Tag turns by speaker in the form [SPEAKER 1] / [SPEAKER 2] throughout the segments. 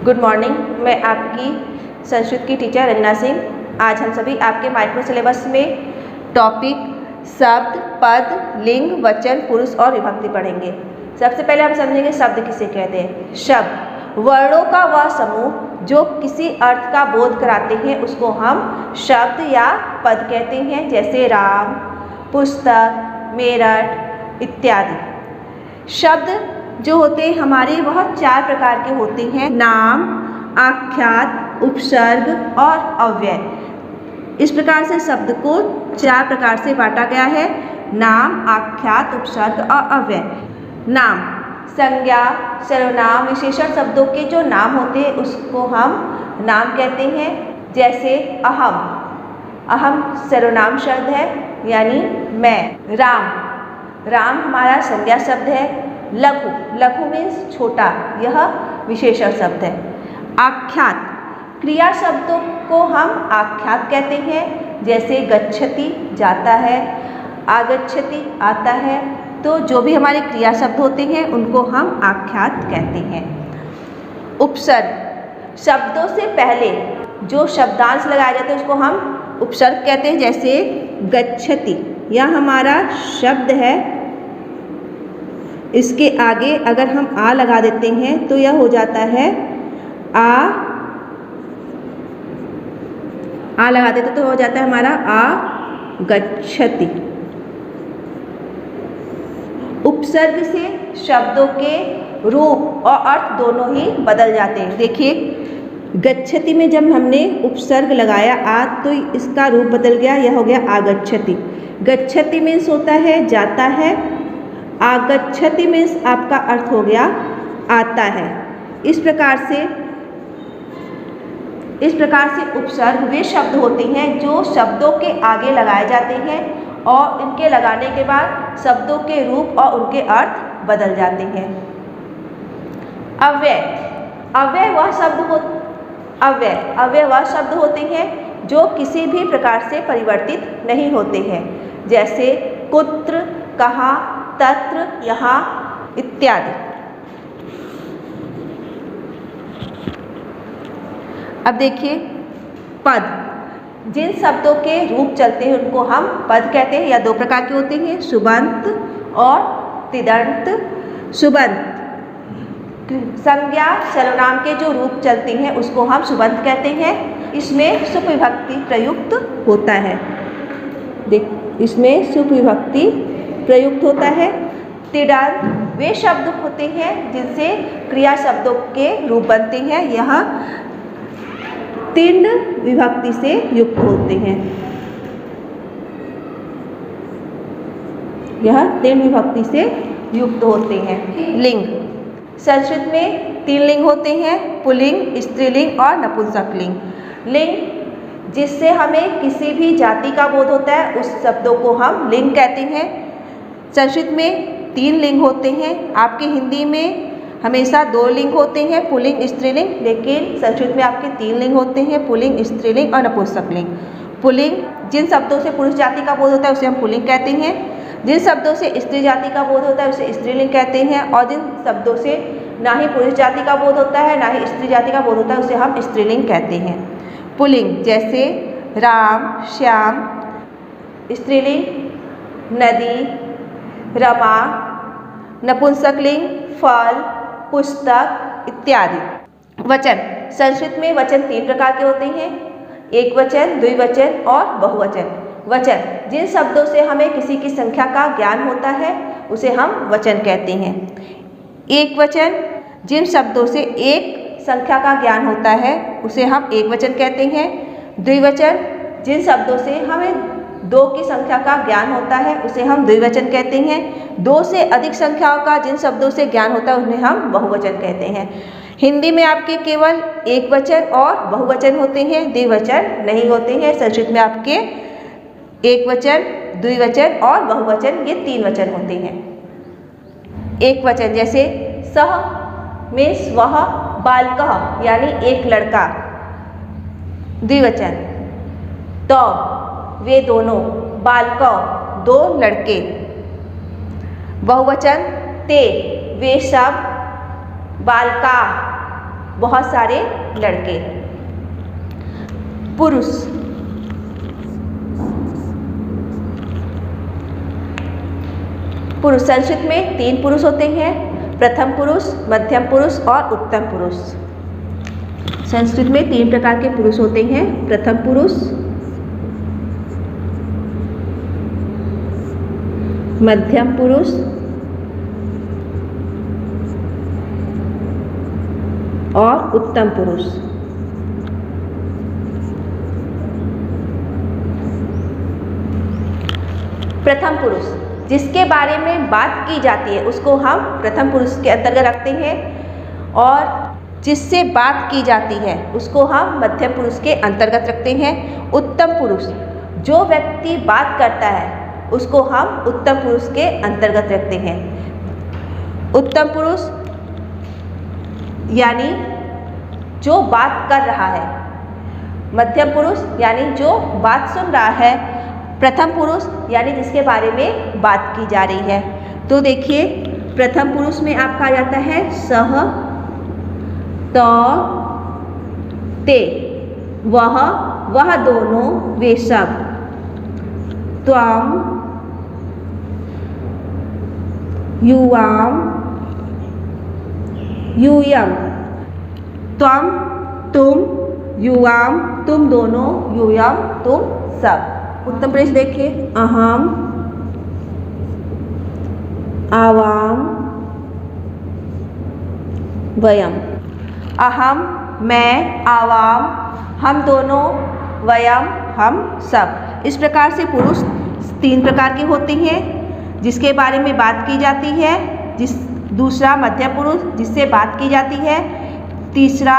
[SPEAKER 1] Good morning. मैं आपकी संस्कृत की टीचर रंजना सिंह। आज हम सभी आपके माइक्रो सिलेबस में टॉपिक शब्द, पद, लिंग, वचन, पुरुष और विभक्ति पढ़ेंगे। सबसे पहले हम समझेंगे शब्द किसे कहते हैं। शब्द वर्णों का वह समूह जो किसी अर्थ का बोध कराते हैं उसको हम शब्द या पद कहते हैं, जैसे राम, पुस्तक, मेरठ इत्यादि। शब्द जो होते हैं हमारे वह 4 प्रकार के होते हैं: नाम, आख्यात, उपसर्ग और अव्यय। इस प्रकार से शब्द को 4 प्रकार से बांटा गया है: नाम, आख्यात, उपसर्ग और अव्यय। नाम संज्ञा, सर्वनाम, विशेषण शब्दों के जो नाम होते हैं उसको हम नाम कहते हैं, जैसे अहम। अहम सर्वनाम शब्द है यानी मैं। राम हमारा संज्ञा शब्द है। लघु मीन्स छोटा, यह विशेषण शब्द है। आख्यात क्रिया शब्दों को हम आख्यात कहते हैं, जैसे गच्छति जाता है, आगच्छति आता है। तो जो भी हमारे क्रिया शब्द होते हैं उनको हम आख्यात कहते हैं। उपसर्ग शब्दों से पहले जो शब्दांश लगाया जाता है उसको हम उपसर्ग कहते हैं, जैसे गच्छति। यह हमारा शब्द है, इसके आगे अगर हम आ लगा देते हैं तो यह हो जाता है आ लगा देते तो हो जाता है हमारा आ गच्छति। उपसर्ग से शब्दों के रूप और अर्थ दोनों ही बदल जाते हैं। देखिए, गच्छति में जब हमने उपसर्ग लगाया आ तो इसका रूप बदल गया, यह हो गया आगच्छति। गच्छति मीन्स होता है जाता है, आगच्छति मीन्स आपका अर्थ हो गया आता है। इस प्रकार से उपसर्ग वे शब्द होते हैं जो शब्दों के आगे लगाए जाते हैं और इनके लगाने के बाद शब्दों के रूप और उनके अर्थ बदल जाते हैं। अव्यय वह शब्द होते हैं जो किसी भी प्रकार से परिवर्तित नहीं होते हैं, जैसे कुत्र, कहाँ, तत्र, यहाँ इत्यादि। अब देखिए, पद जिन शब्दों के रूप चलते हैं उनको हम पद कहते हैं। या 2 प्रकार के होते हैं, सुबंत और तिङन्त। सुबंत संज्ञा सर्वनाम के जो रूप चलते हैं उसको हम सुबंत कहते हैं। इसमें सुप विभक्ति प्रयुक्त होता है। इसमें सुप विभक्ति प्रयुक्त होता है। तिङन्त वे शब्द होते हैं जिनसे क्रिया शब्दों के रूप बनते हैं। यह तिण्ड विभक्ति से युक्त होते हैं। यह तिण्ड विभक्ति से युक्त होते हैं। लिंग संस्कृत में 3 लिंग होते हैं: पुल्लिंग, स्त्रीलिंग और नपुंसकलिंग। लिंग जिससे हमें किसी भी जाति का बोध होता है उस शब्दों को हम लिंग कहते हैं। संस्कृत में 3 लिंग होते हैं। आपके हिंदी में हमेशा 2 लिंग होते हैं, पुल्लिंग, स्त्रीलिंग, लेकिन संस्कृत में आपके 3 लिंग होते हैं: पुल्लिंग, स्त्रीलिंग और नपुंसकलिंग। पुल्लिंग जिन शब्दों से पुरुष जाति का बोध होता है उसे हम पुल्लिंग कहते हैं। जिन शब्दों से स्त्री जाति का बोध होता है उसे स्त्रीलिंग कहते हैं। और जिन शब्दों से ना ही पुरुष जाति का बोध होता है ना ही स्त्री जाति का बोध होता है उसे हम स्त्रीलिंग कहते हैं। पुल्लिंग जैसे राम, श्याम। स्त्रीलिंग नदी, रमा। नपुंसकलिंग फल, पुस्तक इत्यादि। वचन संस्कृत में वचन 3 प्रकार के होते हैं: एकवचन, द्विवचन और बहुवचन। वचन जिन शब्दों से हमें किसी की संख्या का ज्ञान होता है उसे हम वचन कहते हैं। एकवचन जिन शब्दों से एक संख्या का ज्ञान होता है उसे हम एकवचन कहते हैं। द्विवचन जिन शब्दों से हमें 2 की संख्या का ज्ञान होता है उसे हम द्विवचन कहते हैं। 2 से अधिक संख्याओं का जिन शब्दों से ज्ञान होता है उन्हें हम बहुवचन कहते हैं। हिंदी में आपके केवल एकवचन और बहुवचन होते हैं, द्विवचन नहीं होते हैं। संस्कृत में आपके एकवचन, द्विवचन और बहुवचन ये 3 वचन होते हैं। एकवचन जैसे सह में स्वः, बालकः यानी एक लड़का। द्विवचन तो वे दोनों, बालकौ 2 लड़के। बहुवचन ते वे सब, बालका बहुत सारे लड़के। पुरुष, पुरुष संस्कृत में 3 पुरुष होते हैं, प्रथम पुरुष, मध्यम पुरुष और उत्तम पुरुष। संस्कृत में 3 प्रकार के पुरुष होते हैं, प्रथम पुरुष, मध्यम पुरुष और उत्तम पुरुष। प्रथम पुरुष जिसके बारे में बात की जाती है उसको हम प्रथम पुरुष के अंतर्गत रखते हैं, और जिससे बात की जाती है उसको हम मध्यम पुरुष के अंतर्गत रखते हैं। उत्तम पुरुष जो व्यक्ति बात करता है उसको हम उत्तम पुरुष के अंतर्गत रखते हैं। उत्तम पुरुष यानी जो बात कर रहा है, मध्यम पुरुष यानी जो बात सुन रहा है, प्रथम पुरुष यानी जिसके बारे में बात की जा रही है। तो देखिए प्रथम पुरुष में आपका आ जाता है सह, त, ते, वह दोनों, वे सब, त्वम, युवाम, यूयम, त्वम तुम, युवाम तुम दोनों, यूयम तुम सब। उत्तम पुरुष देखिए अहम, आवाम, वयम। अहम मैं, आवाम हम दोनों, वयम हम सब। इस प्रकार से पुरुष 3 प्रकार के होते हैं, जिसके बारे में बात की जाती है, दूसरा मध्यम पुरुष जिससे बात की जाती है, तीसरा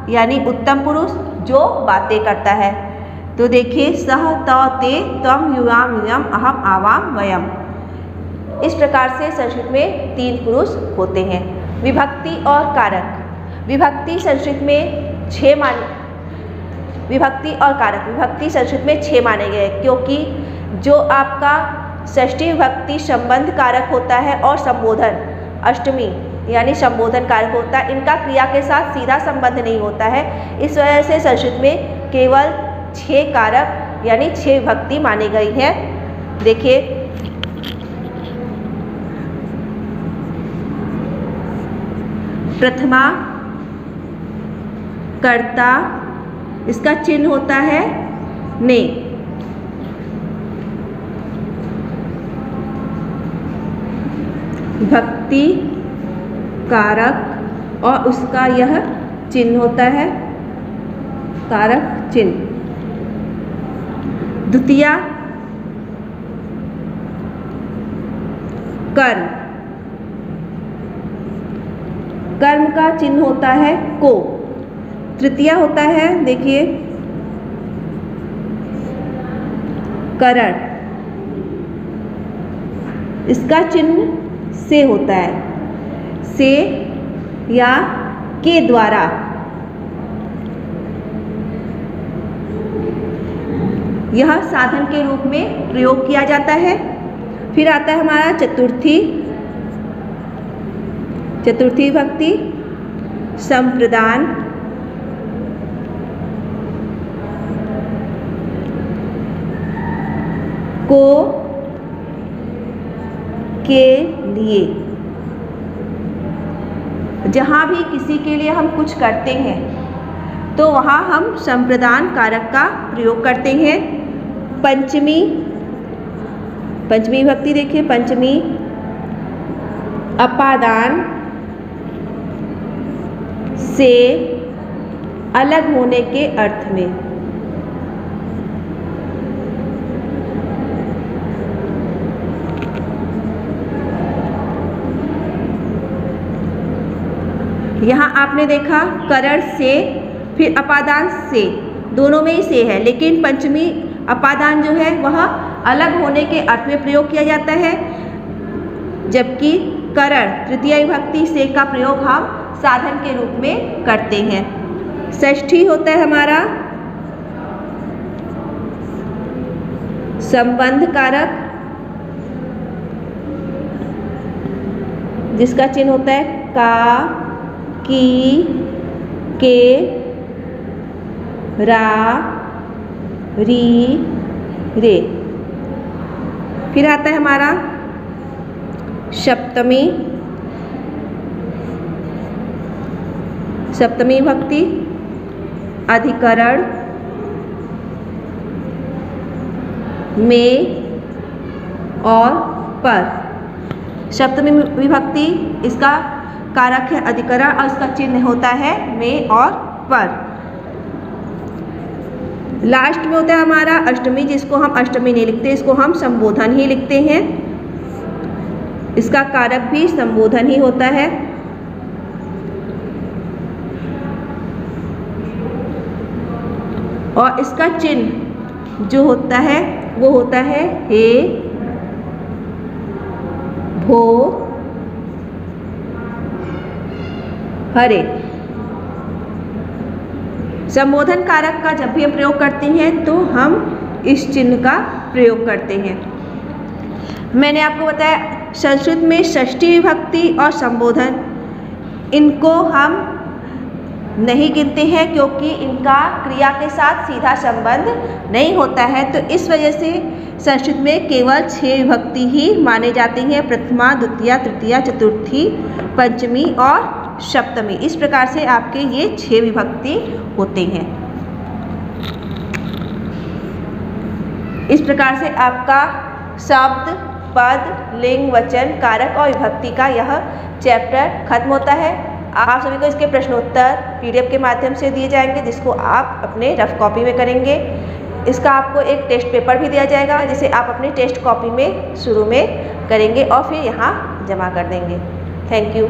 [SPEAKER 1] यानी उत्तम पुरुष जो बातें करता है। तो देखिए सह, त, ते, त्वम, युवाम, यूयम, अहम, आवाम, वयम। इस प्रकार से संस्कृत में 3 पुरुष होते हैं। विभक्ति और कारक। विभक्ति संस्कृत में 6 विभक्ति और कारक। विभक्ति संस्कृत में 6 माने गए, क्योंकि जो आपका षष्ठी विभक्ति संबंध कारक होता है और संबोधन अष्टमी यानी संबोधन कारक होता है, इनका क्रिया के साथ सीधा संबंध नहीं होता है। इस वजह से संस्कृत में केवल 6 कारक यानी 6 विभक्ति मानी गई है। देखिए प्रथमा कर्ता, इसका चिन्ह होता है ने। विभक्ति कारक और उसका यह चिन्ह होता है कारक चिन्ह। द्वितीया कर्म, कर्म का चिन्ह होता है को। तृतीया होता है देखिए करण, इसका चिन्ह से होता है, से या के द्वारा। यह साधन के रूप में प्रयोग किया जाता है। फिर आता है हमारा चतुर्थी, चतुर्थी विभक्ति संप्रदान, को, के लिए। जहाँ भी किसी के लिए हम कुछ करते हैं तो वहाँ हम संप्रदान कारक का प्रयोग करते हैं। पंचमी, पंचमी विभक्ति देखिए पंचमी अपादान, से अलग होने के अर्थ में। यहाँ आपने देखा करण से, फिर अपादान से, दोनों में ही से है, लेकिन पंचमी अपादान जो है वह अलग होने के अर्थ में प्रयोग किया जाता है, जबकि करण तृतीय विभक्ति से का प्रयोग हम साधन के रूप में करते हैं। षष्ठी होता है हमारा संबंध कारक, जिसका चिन्ह होता है का, की, के, रा, री, रे। फिर आता है हमारा सप्तमी, सप्तमी विभक्ति अधिकरण में और पर। सप्तमी विभक्ति इसका कारक है अधिकरण और इसका चिन्ह होता है में और पर। लास्ट में होता है हमारा अष्टमी, जिसको हम अष्टमी नहीं लिखते, इसको हम संबोधन ही लिखते हैं। इसका कारक भी संबोधन ही होता है। और इसका चिन्ह जो होता है वो होता है हे, भो, हरे। संबोधन कारक का जब भी हम प्रयोग करते हैं तो हम इस चिन्ह का प्रयोग करते हैं। मैंने आपको बताया संस्कृत में षष्ठी विभक्ति और संबोधन इनको हम नहीं गिनते हैं क्योंकि इनका क्रिया के साथ सीधा संबंध नहीं होता है। तो इस वजह से संस्कृत में केवल 6 विभक्ति ही माने जाती हैं, प्रथमा, द्वितीया, तृतीया, चतुर्थी, पंचमी और सप्तमी। इस प्रकार से आपके ये 6 विभक्ति होते हैं। इस प्रकार से आपका शब्द, पद, लिंग, वचन, कारक और विभक्ति का यह चैप्टर खत्म होता है। आप सभी को इसके प्रश्नोत्तर PDF के माध्यम से दिए जाएंगे, जिसको आप अपने रफ कॉपी में करेंगे। इसका आपको एक टेस्ट पेपर भी दिया जाएगा, जिसे आप अपनी टेस्ट कॉपी में शुरू में करेंगे और फिर यहाँ जमा कर देंगे। Thank you.